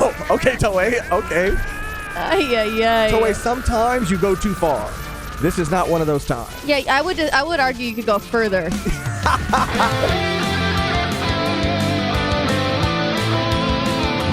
Oh, okay, Toei. Okay. Toei, sometimes you go too far. This is not one of those times. Yeah, I would argue you could go further.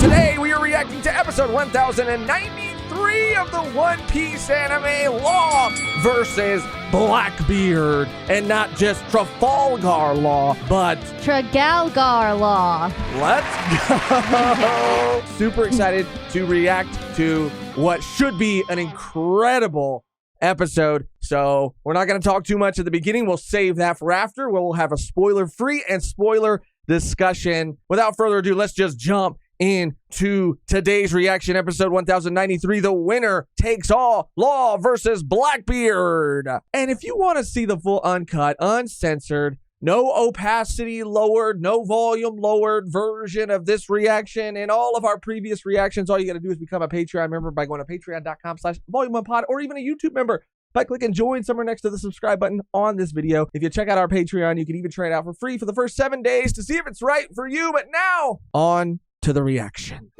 Today we are reacting to episode 1093 of the One Piece anime, Law versus Blackbeard. And not just Trafalgar Law, but Trafalgar Law. let's go. Super excited to react to what should be an incredible episode. So we're not going to talk too much at the beginning. We'll save that for after. We'll have a spoiler-free and spoiler discussion. Without further ado, let's just jump into today's reaction, episode 1093. The winner takes all, Law versus Blackbeard. And if you want to see the full uncut, uncensored, no opacity lowered, no volume lowered version of this reaction and all of our previous reactions, all you got to do is become a Patreon member by going to patreon.com/volume1pod, or even a YouTube member by clicking join somewhere next to the subscribe button on this video. If you check out our Patreon, you can even try it out for free for the first 7 days to see if it's right for you. But now, on to the reaction.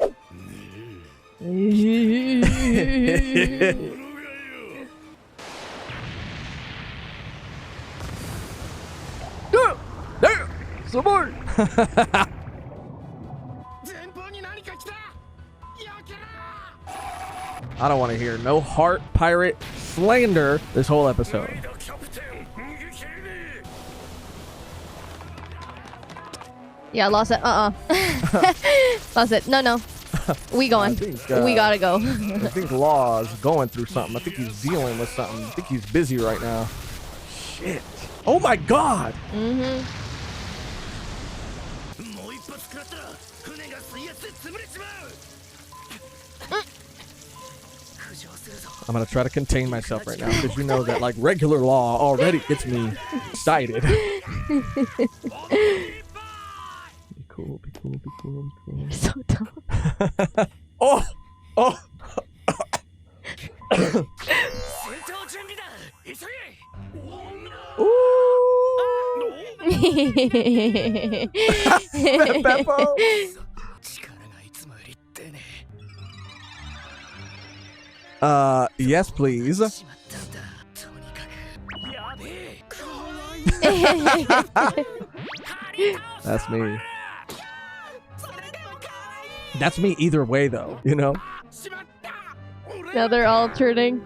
Support. I don't want to hear no heart pirate slander this whole episode. Yeah, lost it. Lost it. No. We going. We gotta go. I think Law is going through something. I think he's dealing with something. I think he's busy right now. Shit. Oh my god. I'm gonna try to contain myself right now because you know that like regular Law already gets me excited. Be cool. So dumb. Oh. Beppo. Yes, please. That's me. That's me either way, though, you know? Now they're all turning.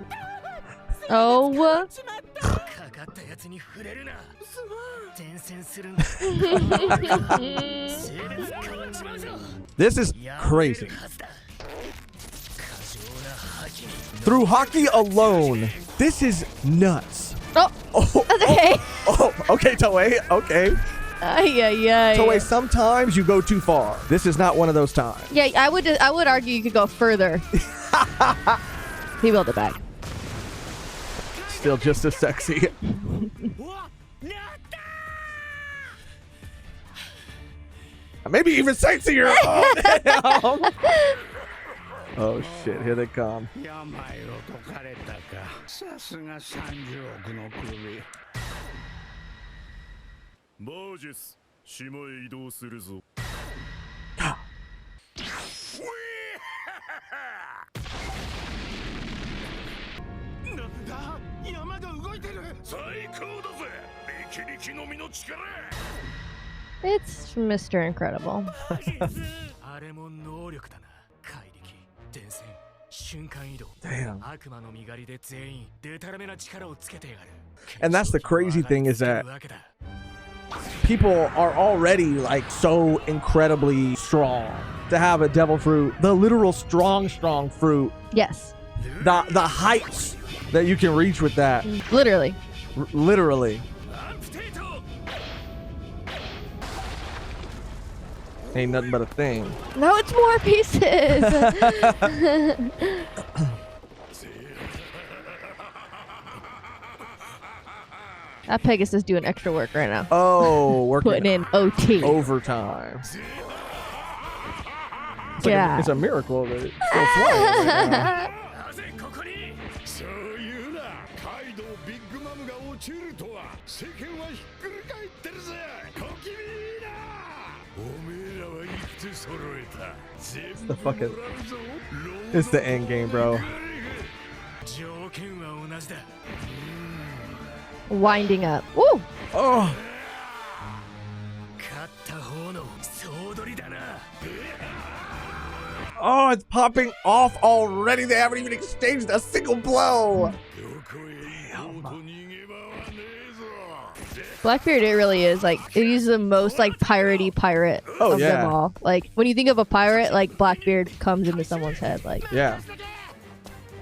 Oh. This is crazy. Through hockey alone, this is nuts. Oh, okay. Okay, Toei. Okay. Toei, sometimes you go too far. This is not one of those times. Yeah, I would argue you could go further. He built it back. Still just as sexy. Maybe even sexier. Oh, damn. Oh shit, here they come. It's Mr. Incredible. Damn. And that's the crazy thing, is that people are already like so incredibly strong. To have a devil fruit, the literal strong fruit. Yes. The heights that you can reach with that. Literally. Literally. Ain't nothing but a thing. No, it's more pieces. That Pegasus is doing extra work right now. Oh, working. Putting in OT. Overtime. Yeah. It's a miracle that it's still flying right now. It's the fucking. It's the end game, bro. Winding up. Woo! Oh. Oh, it's popping off already. They haven't even exchanged a single blow. Blackbeard, it really is like he's the most like piratey pirate of them all. Like when you think of a pirate, like Blackbeard comes into someone's head. Like yeah.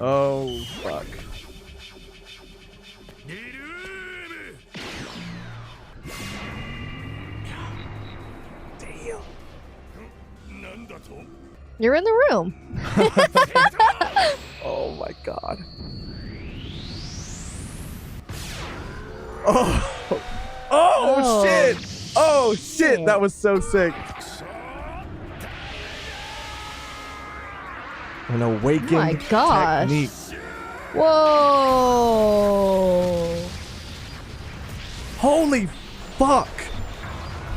Oh fuck. Damn. You're in the room. Oh my god. Oh. Oh shit. Oh shit. That was so sick. An awakened Oh my gosh. technique. Whoa. Holy fuck.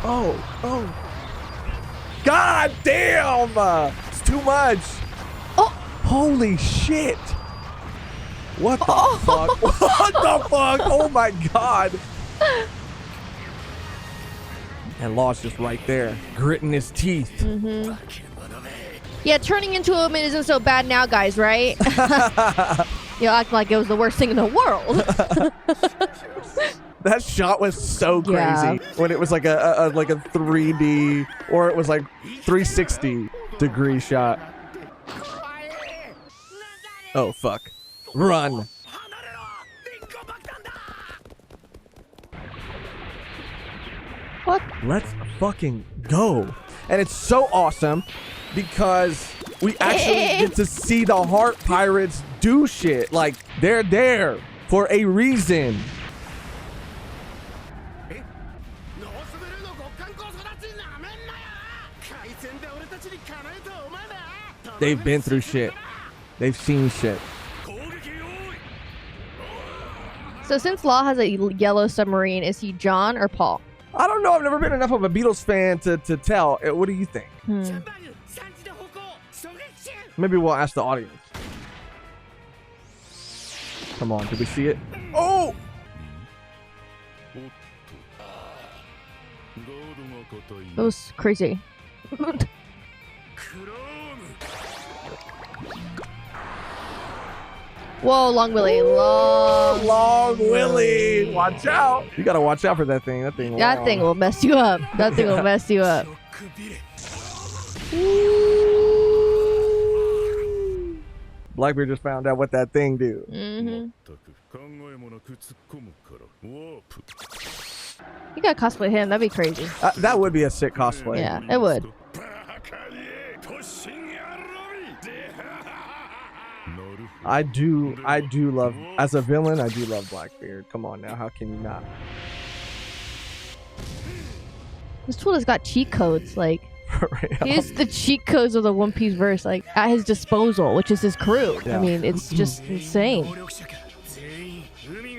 Oh. God damn. It's too much. Oh. Holy shit. What the fuck? What the fuck? Oh my god. And Law's just right there, gritting his teeth. Mm-hmm. Yeah, turning into him isn't so bad now, guys, right? You act like it was the worst thing in the world. That shot was so crazy Yeah. when it was like a 3D or it was like 360 degree shot. Oh fuck. Run. What? Let's fucking go. And it's so awesome because we actually get to see the Heart Pirates do shit. Like, they're there for a reason. They've been through shit. They've seen shit. So since Law has a yellow submarine, is he John or Paul? I don't know. I've never been enough of a Beatles fan to tell. What do you think? Maybe we'll ask the audience. Come on. Did we see it? Oh! That was crazy. Whoa, Long Willie. Long Willie. Watch out. You got to watch out for that thing. That thing. That thing will mess you up. That thing will mess you up. Blackbeard just found out what that thing do. Mm-hmm. You gotta cosplay him. That'd be crazy. That would be a sick cosplay. Yeah, it would. I do love, as a villain, I do love Blackbeard. Come on now, how can you not? This tool has got cheat codes. Like, Right. he has the cheat codes of the One Piece verse, like, at his disposal, which is his crew. Yeah. I mean, it's just insane.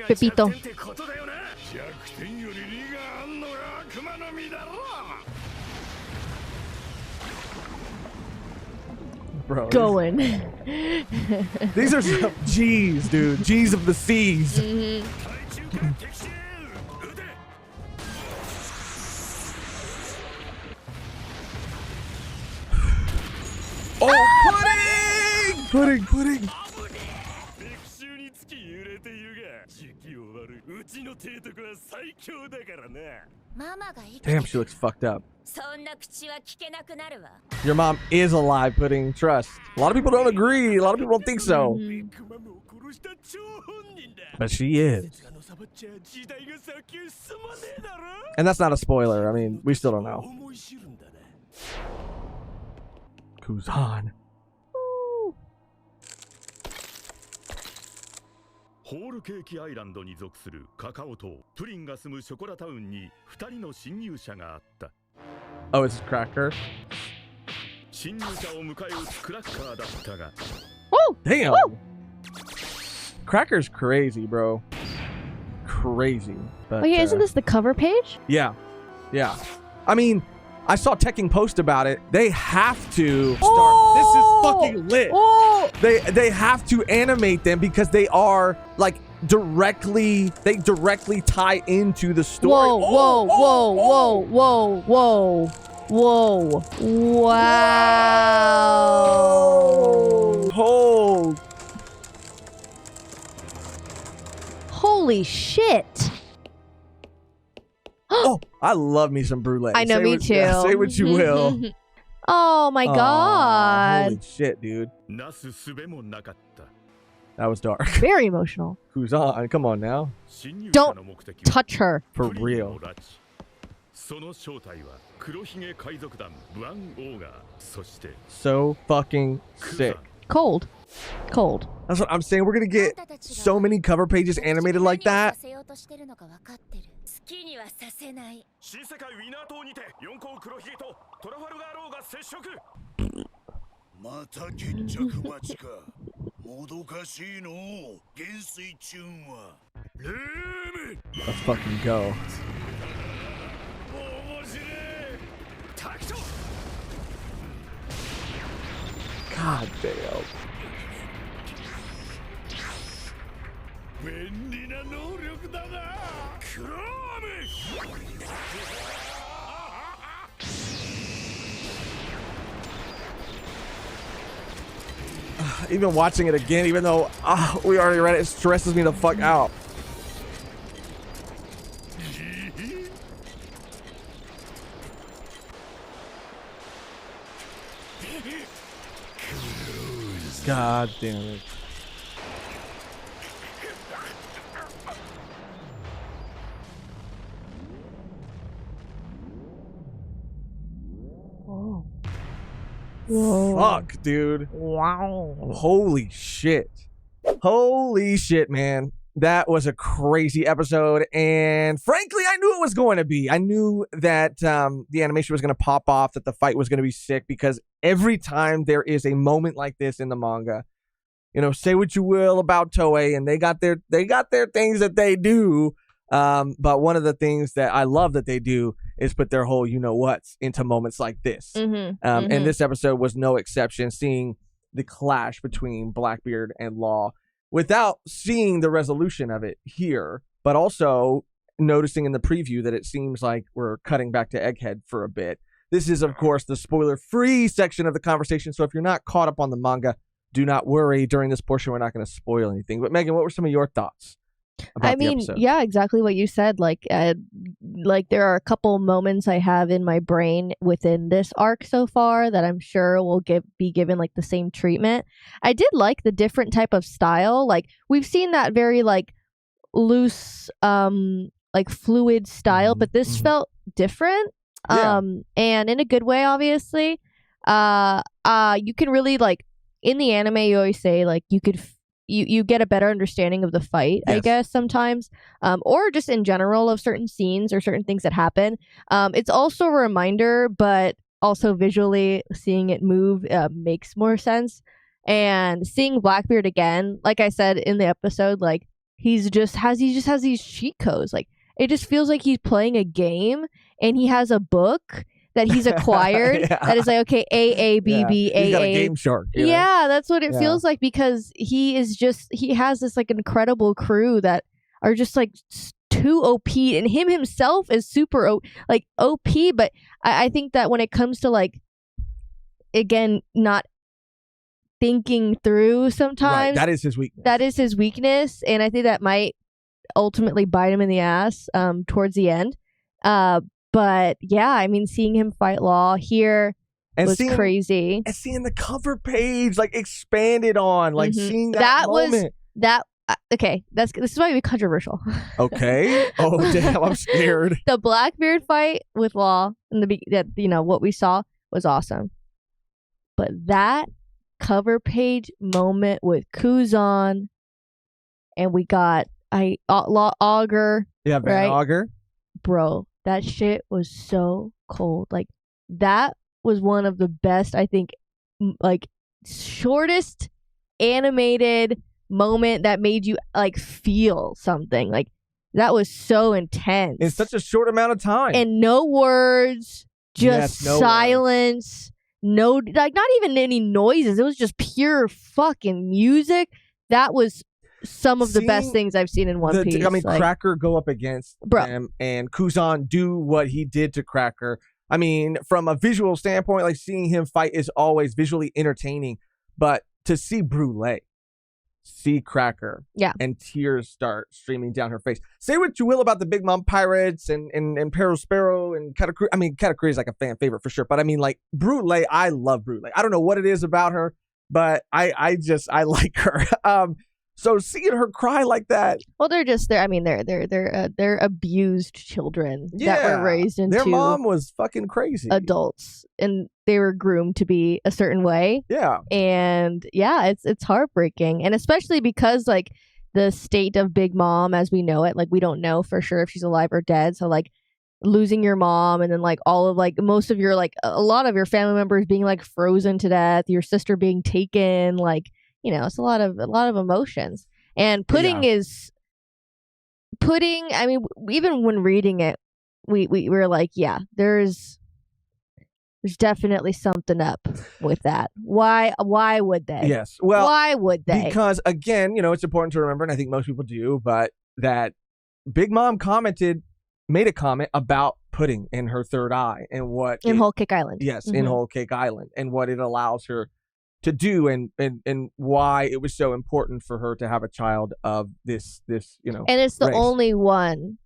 Pepito. Bro, Going. these are some G's, dude. G's of the seas. Oh, pudding! Damn, she looks fucked up. Your mom is alive, Pudding. Trust. A lot of people don't agree. A lot of people don't think so. But she is. And that's not a spoiler. I mean, we still don't know. Kuzan. ホールケーキアイランドに属するカカオ島プリンが住むショコラタウンに2人の侵入者があった。 Oh, it's Cracker. 侵入者を迎え撃つクラッカーだったが Oh, Damn. Cracker's crazy, bro. Crazy. But, oh yeah, isn't this the cover page? Yeah. Yeah. I mean, I saw Tekken post about it. They have to start. This is fucking lit. They have to animate them because they are like directly tie into the story. Whoa. Wow. Hold. Holy shit. Oh, I love me some brulee. I know, me too. Yeah, say what you will. Oh my god. Holy shit, dude. なすすべもなかった That was dark. Very emotional. Who's on? Come on now. 侵入者の目的は Touch her. For プリンの real. 拉致その正体は黒ひげ海賊団ブアン・オーガーそして So fucking クザ sick. Cold. Cold. That's what I'm saying. We're gonna get so many cover pages animated like that. 好きにはさせない。新世界ウィナー島にて四皇黒ひげとトラファルガーローが接触また決着待ちかもどかしいの元帥チュンはレーム Let's fucking go. 面白いタクト God damn. 便利な能力だなクローム Even watching it again, even though we already read it, it stresses me the fuck out. God damn it. Whoa. Fuck, dude. Wow. Holy shit. Holy shit, man. That was a crazy episode. And frankly, I knew it was going to be. I knew that the animation was going to pop off, that the fight was going to be sick, because every time there is a moment like this in the manga, you know, say what you will about Toei, and they got their things that they do. But one of the things that I love that they do is put their whole you-know-whats into moments like this. And this episode was no exception, seeing the clash between Blackbeard and Law without seeing the resolution of it here, but also noticing in the preview that it seems like we're cutting back to Egghead for a bit. This is, of course, the spoiler-free section of the conversation, so if you're not caught up on the manga, do not worry. During this portion, we're not going to spoil anything. But Megan, what were some of your thoughts about the episode? Yeah, exactly what you said. Like there are a couple moments I have in my brain within this arc so far that I'm sure will be given like the same treatment. I did like the different type of style. Like we've seen that very like loose, like fluid style, but this felt different. Yeah. And in a good way, obviously. You can really like in the anime. You always say like you could. You get a better understanding of the fight, Yes. I guess, sometimes, or just in general of certain scenes or certain things that happen. It's also a reminder, but also visually seeing it move makes more sense. And seeing Blackbeard again, like I said in the episode, like he just has these cheat codes. Like it just feels like he's playing a game, and he has a book that he's acquired that is like, okay, A, B, B, A, He's got a A. game shark. You know? Yeah, that's what it Yeah. feels like, because he has this like incredible crew that are just like too OP, and him himself is super OP. But I think that when it comes to like, again, not thinking through sometimes, Right, that is his weakness. that is his weakness, and I think that might ultimately bite him in the ass towards the end. But yeah, I mean, seeing him fight Law here was crazy. And seeing the cover page like expanded on, like seeing that moment. Okay, this is why it'd be controversial. Okay. Oh damn, I'm scared. The Blackbeard fight with Law and what we saw was awesome, but that cover page moment with Kuzan, and we got Law Augur. Yeah, Van Right? Augur. Bro, that shit was so cold. Like that was one of the best, I think, like shortest animated moment that made you like feel something. Like that was so intense. In such a short amount of time. And no words, just Yes, no words. silence, no, like not even any noises. It was just pure fucking music. That was some of the best Seeing things I've seen in One Piece. I mean, like, Cracker go up against Bro. him and Kuzan do what he did to Cracker. I mean, from a visual standpoint, like seeing him fight is always visually entertaining, but to see Brule, see Cracker, Yeah. and tears start streaming down her face. Say what you will about the Big Mom Pirates and Perospero and Katakuri. I mean, Katakuri is like a fan favorite for sure, but I mean, like Brule, I love Brule. I don't know what it is about her, but I like her. So seeing her cry like that, well, they're abused children that Yeah, were raised into their mom was fucking crazy. adults, and they were groomed to be a certain way. Yeah. And yeah, it's heartbreaking, and especially because like the state of Big Mom as we know it, like we don't know for sure if she's alive or dead. So like losing your mom, and then like all of like most of your like a lot of your family members being like frozen to death, your sister being taken, like, you know, it's a lot of emotions. And Pudding. I mean, even when reading it, we were like, yeah, there's definitely something up with that. Why would they? Yes. Well, why would they? because again, you know, it's important to remember, and I think most people do, but that Big Mom made a comment about Pudding in her third eye and what in Whole Cake Island. Yes, in Mhm. Whole Cake Island, and what it allows her to do, and why it was so important for her to have a child of this you know. And it's the race. only one,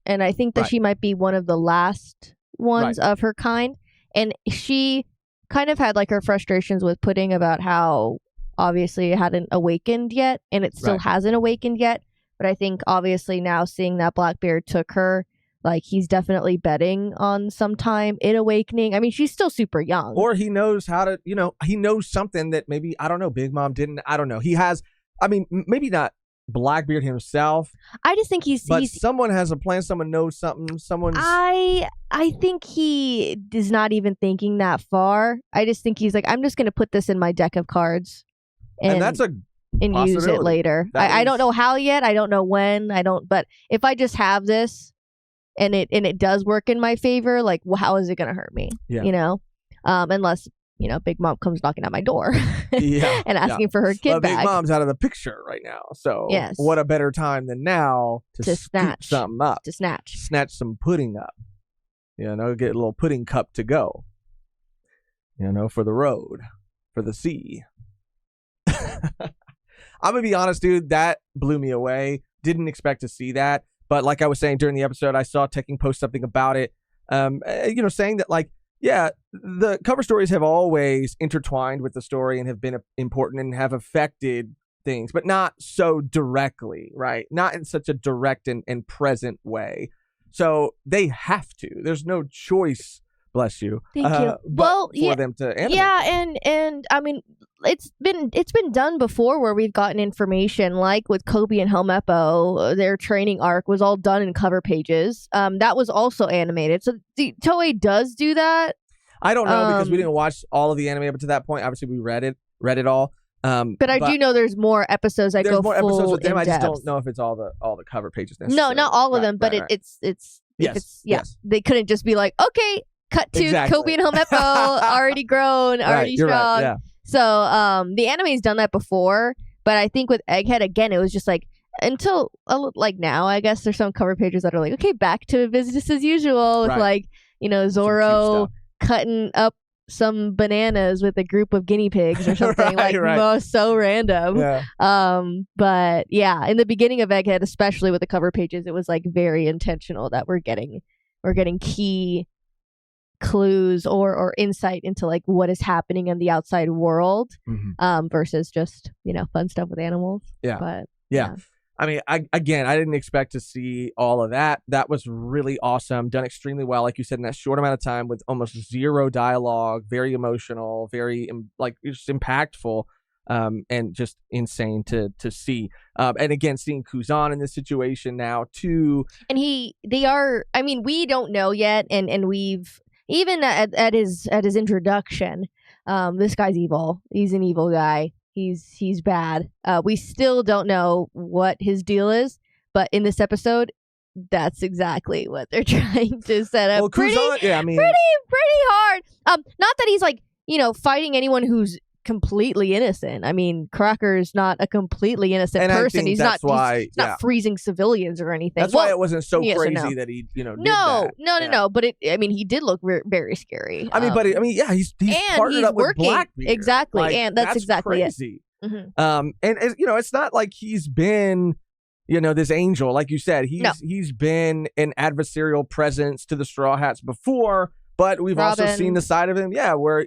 and I think that Right. she might be one of the last ones of her kind. And she kind of had like her frustrations with Pudding about how obviously it hadn't awakened yet, and it still Right. hasn't awakened yet. But I think obviously now seeing that Blackbeard took her, like he's definitely betting on sometime it awakening. I mean, she's still super young. Or he knows how to, you know, he knows something that maybe, I don't know, Big Mom didn't. I don't know. He has, I mean, maybe not Blackbeard himself, I just think but he's someone has a plan. Someone knows something. Someone's. I think he is not even thinking that far. I just think he's like, I'm just going to put this in my deck of cards and that's a and use it possibility. later. That I don't is- know how yet. I don't know when. But if I just have this and it does work in my favor, like, how is it going to hurt me? Yeah. You know, unless, you know, Big Mom comes knocking at my door Yeah, and asking for her kid But Big back. Mom's out of the picture right now. So Yes. what a better time than now to scoop snatch. something up, To snatch. snatch some pudding up. You know, get a little pudding cup to go. You know, for the road, for the sea. I'm gonna be honest, dude. That blew me away. Didn't expect to see that, but like I was saying during the episode, I saw Tekken post something about it. You know, saying that like, yeah, the cover stories have always intertwined with the story and have been important and have affected things, but not so directly, right? Not in such a direct and present way. So they have to. There's no choice. Bless you. Thank you. But Well, for them to animate. Yeah, and I mean, it's been done before where we've gotten information like with Kobe and Helmeppo, their training arc was all done in cover pages. That was also animated. So the Toei does do that. I don't know because we didn't watch all of the anime up to that point. Obviously, we read it all. But I do know there's more episodes that there's go more full episodes with them. in I just depth. don't know if it's all the cover pages No, necessarily. not all of Right, them, but right, right. it's Yes, yeah. yes. They couldn't just be like, okay, cut to Exactly. Kobe and Helmeppo, already grown, Right, already you're strong. right. Yeah. So the anime's done that before, but I think with Egghead again, it was just like until like now, I guess there's some cover pages that are like, okay, back to business as usual with Right. like, you know, Some cute Zoro stuff. cutting up some bananas with a group of guinea pigs or something Right, right. so random. Yeah. But yeah, in the beginning of Egghead, especially with the cover pages, it was like very intentional that we're getting key clues or insight into like what is happening in the outside world, Mhm. versus just, you know, fun stuff with animals. Yeah. But Yeah. I mean, I didn't expect to see all of that. That was really awesome. Done extremely well, like you said, in that short amount of time with almost zero dialogue, very emotional, very like just impactful, and just insane to see. And again, seeing Kuzan in this situation now too. and I mean, we don't know yet, and we've even at his introduction, this guy's evil. He's an evil guy. He's bad. We still don't know what his deal is, but in this episode, that's exactly what they're trying to set up. Well, pretty Kuzan, yeah, I mean, hard. Not that he's like, fighting anyone who's completely innocent. I mean, Cracker's not a completely innocent and I person. think He's that's not why, he's not freezing civilians or anything. That's why it wasn't so yes or crazy no. that he, did No, that. no. But he did look very scary. I mean, yeah, he's and partnered he's up with working Blackbeard. exactly, Like, and that's exactly crazy. it. Mhm. And it's not like he's been, this angel, like you said. He's been an adversarial presence to the Straw Hats before, but we've also Robin. seen the side of him, where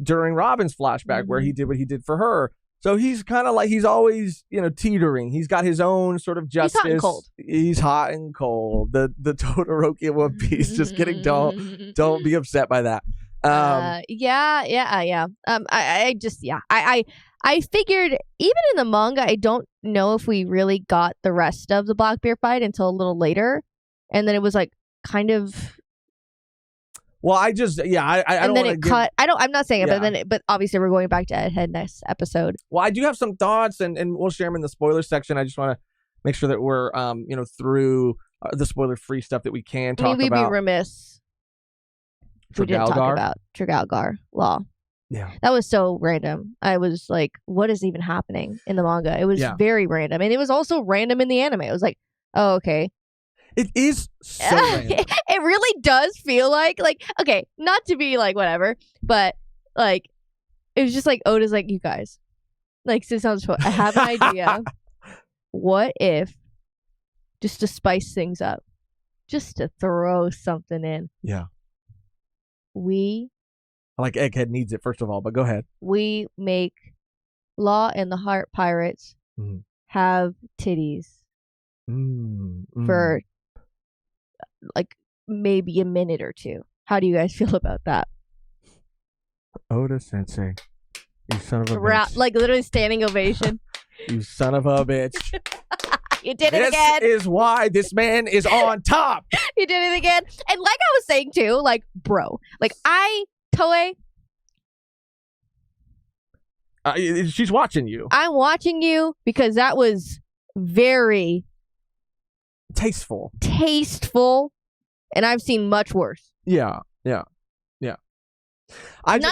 during Robin's flashback, where he did what he did for her. So he's kind of like he's always, teetering. He's got his own sort of justice. He's hot and cold. He's hot and cold. The Todoroki in One Piece. Just kidding. Don't be upset by that. Yeah. I figured even in the manga, I don't know if we really got the rest of the Blackbeard fight until a little later, and then it was like kind of. Well, I just I and don't then want it to cut. I'm not saying it, Yeah. but obviously we're going back to Ed Head next episode. Well, I do have some thoughts, and we'll share them in the spoiler section. I just want to make sure that we're through the spoiler-free stuff that we can talk We'd about. be remiss if we didn't talk Trafalgar? about Trafalgar Law. Yeah. That was so random. I was like, what is even happening in the manga? It was very random. And it was also random in the anime. I was like, oh, okay. It is so random. It really does feel like, okay, not to be like whatever, but like, it was just like, Oda's like, you guys, like, this sounds fun. I have an idea. What if, just to spice things up, just to throw something in, Yeah. we Like Egghead needs it, first of all, but go ahead. make Law and the Heart Pirates Mhm. have titties for like maybe a minute or two. How do you guys feel about that? Oda Sensei, you son of a bitch. Like literally standing ovation. You son of a bitch. You did it This again. is why this man is on top. You did it again. And like I was saying too, like, bro, like Toei, She's watching you. I'm watching you because that was very Tasteful. tasteful, and I've seen much worse. Yeah. Not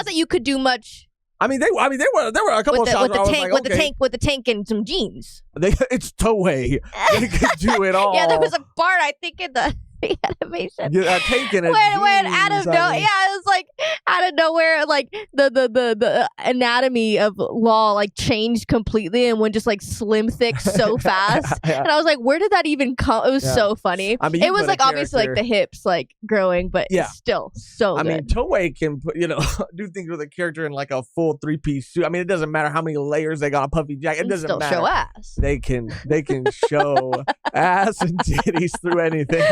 that you could do much I mean, there were a couple with of shots the where I was tank, like, with the tank and some jeans. It's Toei. They could do it all. Yeah, there was a part I think in the animation. Yeah, taking it. When out of nowhere, it was like out of nowhere, like the anatomy of Law like changed completely and went just like slim thick so fast. And I was like, where did that even come? It was so funny. I mean, you it was put a like obviously like character- the hips like growing, but still so I good. mean, Toei can put, do things with a character in like a full 3-piece suit. I mean, it doesn't matter how many layers they got on Puffy Jack. It And doesn't still matter. show ass. They can show ass and titties through anything.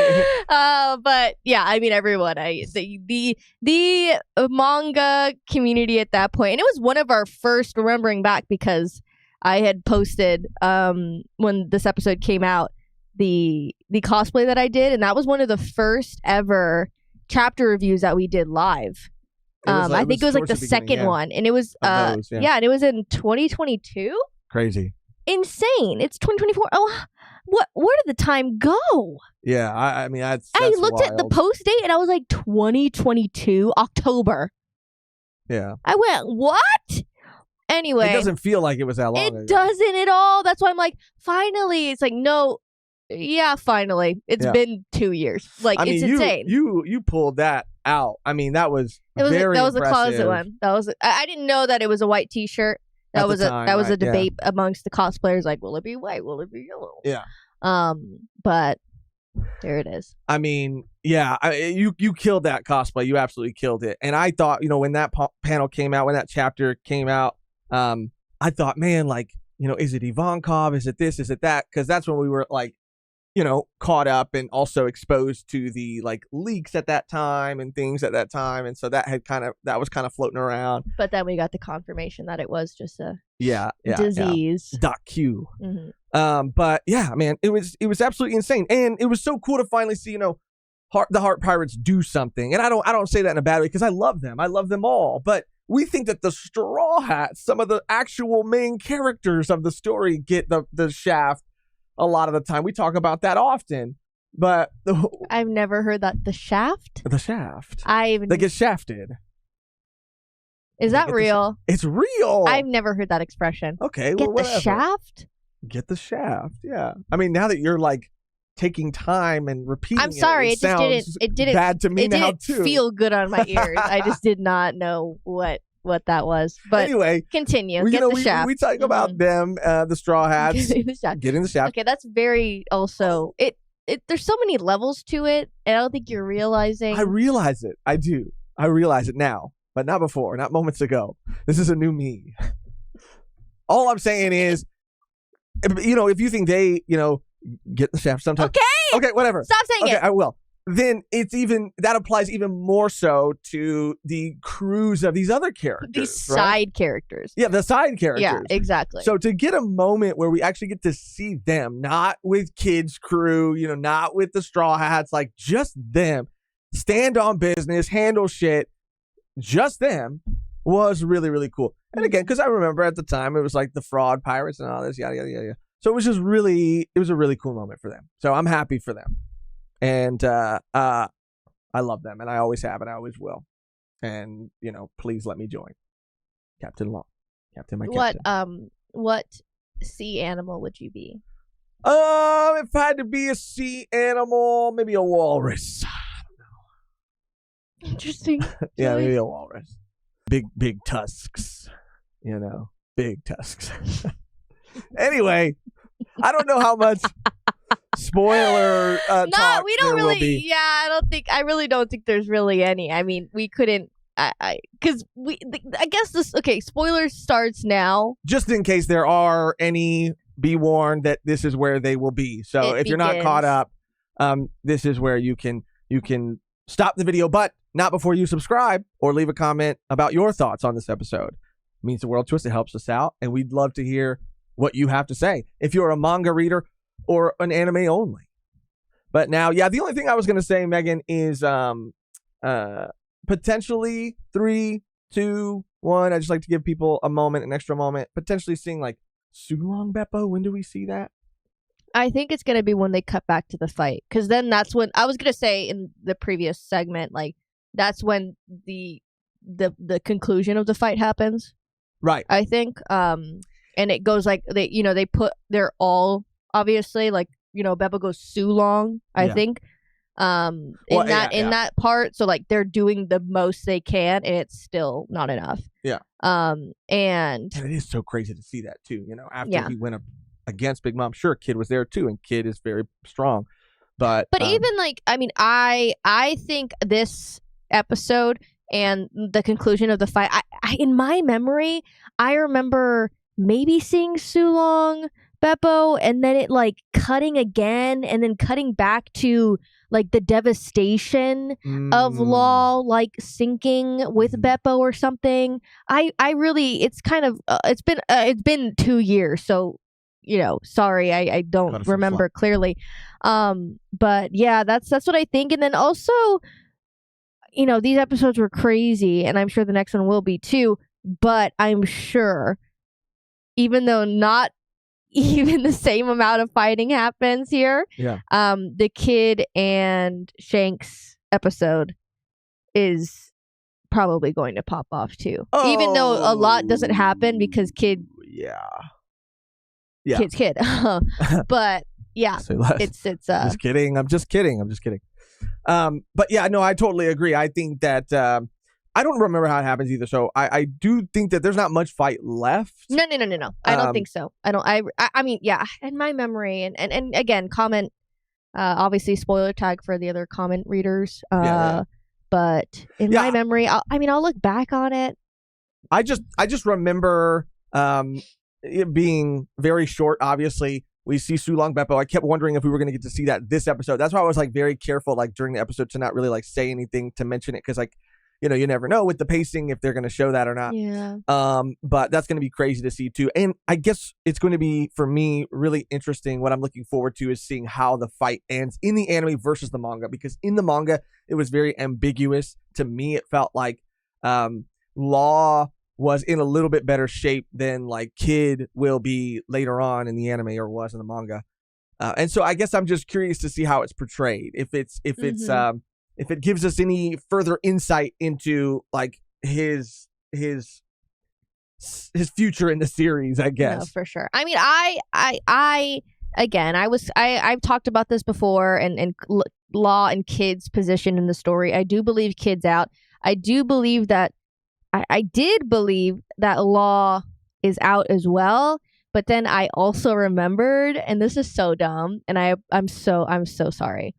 But yeah, I mean, everyone, the manga community at that point, and it was one of our first, remembering back because I had posted when this episode came out the cosplay that I did, and that was one of the first ever chapter reviews that we did live. I think it was like the second one, and it was those, yeah. and it was in 2022. Crazy. Insane! It's 2024. Oh, where did the time go? Yeah, I mean, that's I looked at the wild. post date and I was like 2022 October. Yeah, I went, what? Anyway, it doesn't feel like it was that long ago. it doesn't at all. That's why I'm like, finally. It's like, no, yeah, finally. It's Yeah. been 2 years. Like, I mean, it's insane. You pulled that out. I mean, that was That was very that was a impressive. closet one. That was I didn't know that it was a white T-shirt. At That the was time, a right, yeah. debate amongst the cosplayers. Like, will it be white? Will it be yellow? Yeah. But there it is. I mean, yeah, you killed that cosplay. You absolutely killed it. And I thought, when that panel came out, when that chapter came out, I thought, man, like, is it Ivankov? Is it this? Is it that? Because that's when we were like, caught up and also exposed to the like leaks at that time and things at that time. And so that was kind of floating around. But then we got the confirmation that it was just a Yeah. disease. Doc Q. Mhm. But yeah, man, it was absolutely insane. And it was so cool to finally see, the Heart Pirates do something. And I don't say that in a bad way because I love them. I love them all. But we think that the Straw Hats, some of the actual main characters of the story, get the shaft a lot of the time. We talk about that often. But I've never heard that. The shaft? the shaft. I've They get shafted. Is They that get the real? It's real. I've never heard that expression. Okay, Get well, the whatever. shaft? Get the shaft. Yeah. I mean, now that you're like taking time and repeating I'm sorry, it it just didn't sounds it didn't bad to me it now didn't too. feel good on my ears. I just did not know what that was. But Anyway, continue. we, Get the shaft. we talk about Mhm. them, the Straw Hats, Getting the shaft. getting the shaft. Okay, that's very also it there's so many levels to it, and I don't think you're realizing. I realize it. I do. I realize it now, but not before, not moments ago. This is a new me. All I'm saying is, if you think they, get the shaft sometimes. Okay, whatever. Stop saying Okay, it. I will. Then that applies even more so to the crews of these other characters. These right? side characters. Yeah, the side characters. Yeah, exactly. So to get a moment where we actually get to see them, not with kids' crew, not with the Straw Hats, like just them, stand on business, handle shit, just them, was really, really cool. And again, because I remember at the time it was like the fraud pirates and all this, yada, yada, yada. So it was just it was a really cool moment for them. So I'm happy for them. And I love them, and I always have, and I always will. And, please let me join. Captain Long. Captain, my captain. What sea animal would you be? If I had to be a sea animal, maybe a walrus. Interesting. Yeah, Joey. maybe a walrus. Big tusks. Big tusks. Anyway, I don't know how much spoiler No, talk we there don't will really. be. Yeah, I really don't think there's really any. I mean, we couldn't. I guess this. Okay, spoilers starts now. Just in case there are any, be warned that this is where they will be. So It if you're not begins. caught up, this is where you can stop the video, but not before you subscribe or leave a comment about your thoughts on this episode. It means the world to us. It helps us out, and we'd love to hear what you have to say if you're a manga reader or an anime only. But now, yeah, the only thing I was going to say, Megan, is potentially 3, 2, 1. I just like to give people a moment, an extra moment, potentially seeing like Sulong Beppo. When do we see that? I think it's gonna be when they cut back to the fight, because then that's when I was gonna say in the previous segment, like that's when the conclusion of the fight happens. Right. I think. And it goes like they put they're all obviously like Beppo goes Sulong, I Yeah. think. In Well, that part, so like they're doing the most they can, and it's still not enough. Yeah. And And it is so crazy to see that too. After Yeah. he went up against Big Mom, sure, Kid was there too, and Kid is very strong. But even like I think this episode and the conclusion of the fight, I in my memory, I remember maybe seeing Sulong Beppo, and then it like cutting again, and then cutting back to like the devastation of Law like sinking with Beppo or something. I really, it's kind of it's been 2 years, so sorry, I Cut don't us some remember clearly. But yeah, that's what I think. And then also, these episodes were crazy, and I'm sure the next one will be too. But I'm sure, even though not even the same amount of fighting happens here, Yeah. the Kid and Shanks episode is probably going to pop off too. Even though a lot doesn't happen because Kid Yeah. Kid's Kid. But yeah, Say less. it's just kidding. I'm just kidding. But yeah, no, I totally agree. I think that I don't remember how it happens either. So I do think that there's not much fight left. No. I don't think so. I mean, yeah, in my memory, and again, comment, obviously spoiler tag for the other comment readers. Yeah. But in my memory, I'll look back on it. I just remember it being very short. Obviously, we see Sulong Beppo. I kept wondering if we were going to get to see that this episode. That's why I was like very careful, like during the episode, to not really like say anything, to mention it, because like you never know with the pacing if they're going to show that or not. Yeah. But that's going to be crazy to see too. And I guess it's going to be, for me, really interesting. What I'm looking forward to is seeing how the fight ends in the anime versus the manga, because in the manga, it was very ambiguous. To me, it felt like Law was in a little bit better shape than like Kid will be later on in the anime, or was in the manga. And so I guess I'm just curious to see how it's portrayed. If it gives us any further insight into like his future in the series, I guess. No, for sure. I mean, I've talked about this before, and Law and Kid's position in the story. I do believe Kid's out. I do believe that I did believe that Law is out as well. But then I also remembered, and this is so dumb, and I'm so sorry.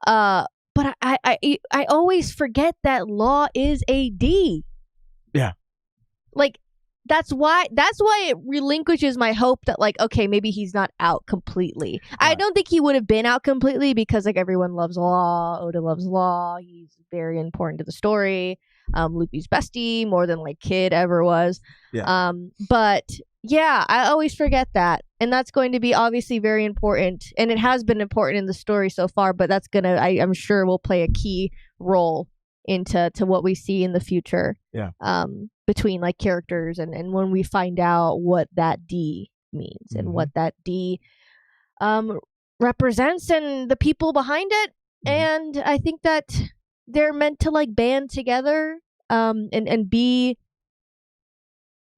But I always forget that Law is a D. Yeah. Like that's why it relinquishes my hope that like, okay, maybe he's not out completely. I don't think he would have been out completely because like everyone loves Law. Oda loves Law. He's very important to the story. Luffy's bestie more than like Kid ever was. Yeah. But yeah, I always forget that. And that's going to be obviously very important. And it has been important in the story so far, but that's I'm sure will play a key role into what we see in the future. Yeah. Between like characters and when we find out what that D means and what that D represents and the people behind it. And I think that they're meant to like band together and be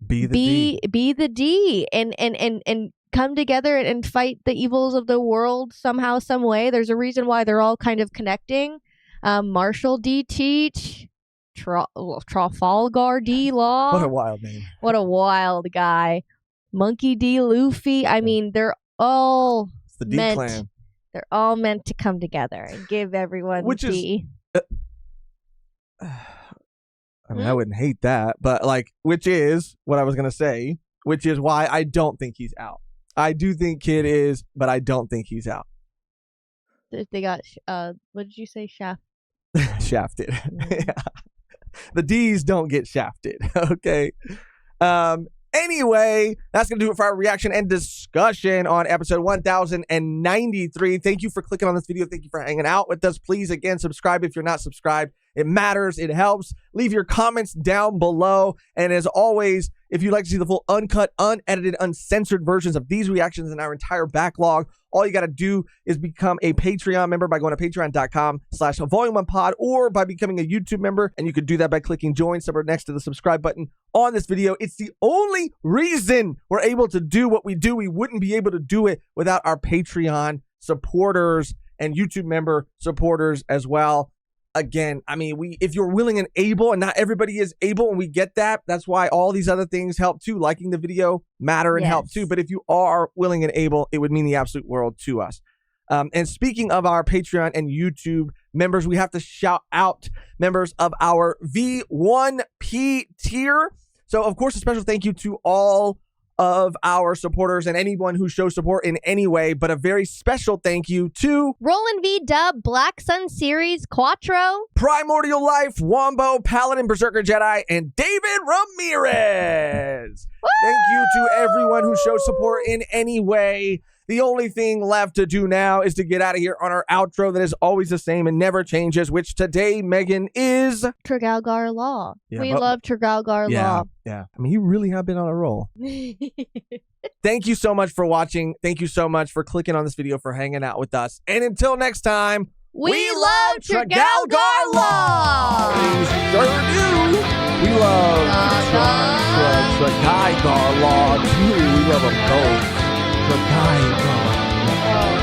the D and come together and fight the evils of the world somehow, some way. There's a reason why they're all kind of connecting. Marshall D. Teach, Trafalgar D. Law. What a wild name. What a wild guy. Monkey D. Luffy. I mean, they're all It's the D clan. They're all meant to come together and give everyone D. I mean, I wouldn't hate that, but like, which is what I was going to say, which is why I don't think he's out. I do think Kid is, but I don't think he's out. They got, what did you say? Shafted. Yeah. The D's don't get shafted. Okay. Anyway, that's going to do it for our reaction and discussion on episode 1093. Thank you for clicking on this video. Thank you for hanging out with us. Please, again, subscribe if you're not subscribed. It matters. It helps. Leave your comments down below. And as always, if you'd like to see the full uncut, unedited, uncensored versions of these reactions and our entire backlog, all you got to do is become a Patreon member by going to patreon.com/volume1pod or by becoming a YouTube member. And you could do that by clicking join somewhere next to the subscribe button on this video. It's the only reason we're able to do what we do. We wouldn't be able to do it without our Patreon supporters and YouTube member supporters as well. Again, I mean, if you're willing and able, and not everybody is able, and we get that, that's why all these other things help too. Liking the video matter and help too. But if you are willing and able, it would mean the absolute world to us. And speaking of our Patreon and YouTube members, we have to shout out members of our V1P tier. So, of course, a special thank you to all of our supporters and anyone who shows support in any way, but a very special thank you to Roland V. Dub, Black Sun Series, Quattro, Primordial Life, Wombo, Paladin, Berserker Jedi, and David Ramirez. Woo! Thank you to everyone who shows support in any way. The only thing left to do now is to get out of here on our outro that is always the same and never changes, which today, Megan, is Trafalgar Law. Yeah, we love Trafalgar Law. Yeah. I mean, you really have been on a roll. Thank you so much for watching. Thank you so much for clicking on this video, for hanging out with us. And until next time, we love Trafalgar Law. We sure do. We love Trafalgar Law too. We love them both. Trafalgar Law.